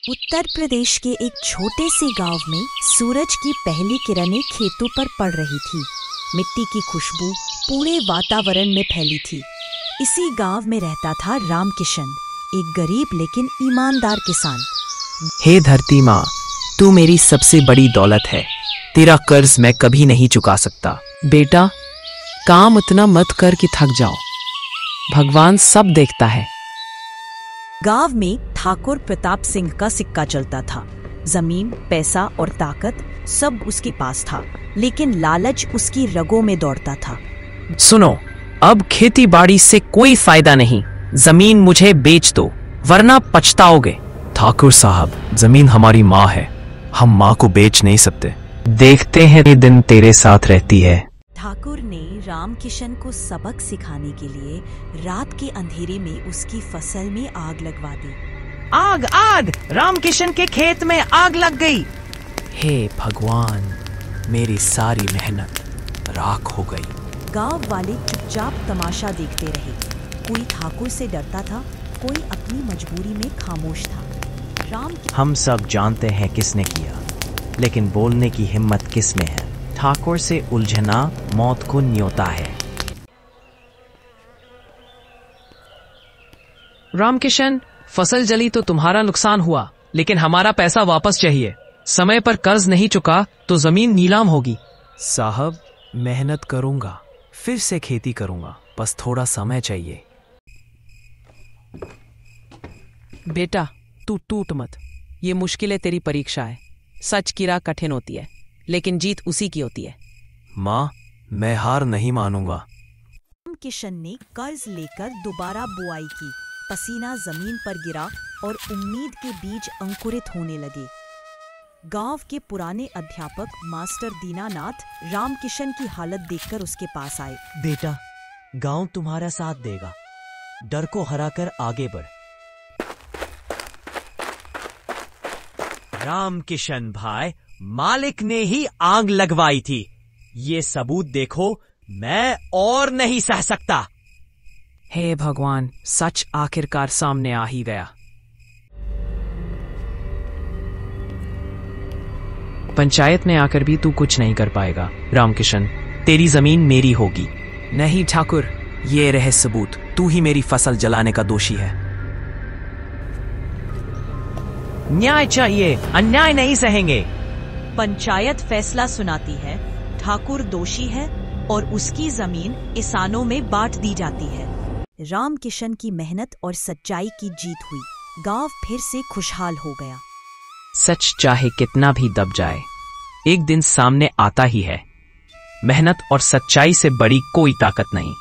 उत्तर प्रदेश के एक छोटे से गांव में सूरज की पहली किरणें खेतों पर पड़ रही थी। मिट्टी की खुशबू पूरे वातावरण में फैली थी। इसी गांव में रहता था रामकिशन, एक गरीब लेकिन ईमानदार किसान। हे धरती माँ, तू मेरी सबसे बड़ी दौलत है। तेरा कर्ज मैं कभी नहीं चुका सकता। बेटा, काम उतना मत कर कि थक जाओ। भगवान सब देखता है। गांव में ठाकुर प्रताप सिंह का सिक्का चलता था। जमीन, पैसा और ताकत सब उसके पास था, लेकिन लालच उसकी रगों में दौड़ता था। सुनो, अब खेती बाड़ी से कोई फायदा नहीं। जमीन मुझे बेच दो, वरना पछताओगे। ठाकुर साहब, जमीन हमारी माँ है, हम माँ को बेच नहीं सकते। देखते हैं ये दिन तेरे साथ रहती है। ठाकुर ने रामकिशन को सबक सिखाने के लिए रात के अंधेरे में उसकी फसल में आग लगवा दी। आग आग! रामकिशन के खेत में आग लग गई। हे भगवान, मेरी सारी मेहनत राख हो गई। गांव वाले चुपचाप तमाशा देखते रहे। कोई ठाकुर से डरता था, कोई अपनी मजबूरी में खामोश था। हम सब जानते हैं किसने किया, लेकिन बोलने की हिम्मत किस में है। ठाकुर से उलझना मौत को न्योता है। रामकिशन, फसल जली तो तुम्हारा नुकसान हुआ, लेकिन हमारा पैसा वापस चाहिए। समय पर कर्ज नहीं चुका तो जमीन नीलाम होगी। साहब, मेहनत करूंगा, फिर से खेती करूंगा, बस थोड़ा समय चाहिए। बेटा, तू टूट मत। ये मुश्किलें तेरी परीक्षा है। सच की राह कठिन होती है, लेकिन जीत उसी की होती है। माँ, मैं हार नहीं मानूंगा। रामकिशन ने कर्ज लेकर दोबारा बुआई की। पसीना जमीन पर गिरा और उम्मीद के बीज अंकुरित होने लगे। गांव के पुराने अध्यापक मास्टर दीनानाथ रामकिशन की हालत देखकर उसके पास आए। बेटा, गांव तुम्हारा साथ देगा। डर को हराकर आगे बढ़। रामकिशन भाई, मालिक ने ही आग लगवाई थी। ये सबूत देखो, मैं और नहीं सह सकता। हे भगवान, सच आखिरकार सामने आ ही गया। पंचायत में आकर भी तू कुछ नहीं कर पाएगा। रामकिशन, तेरी जमीन मेरी होगी। नहीं ठाकुर, ये रहे सबूत। तू ही मेरी फसल जलाने का दोषी है। न्याय चाहिए, अन्याय नहीं सहेंगे। पंचायत फैसला सुनाती है। ठाकुर दोषी है और उसकी जमीन किसानों में बांट दी जाती है। रामकिशन की मेहनत और सच्चाई की जीत हुई। गांव फिर से खुशहाल हो गया। सच चाहे कितना भी दब जाए, एक दिन सामने आता ही है। मेहनत और सच्चाई से बड़ी कोई ताकत नहीं।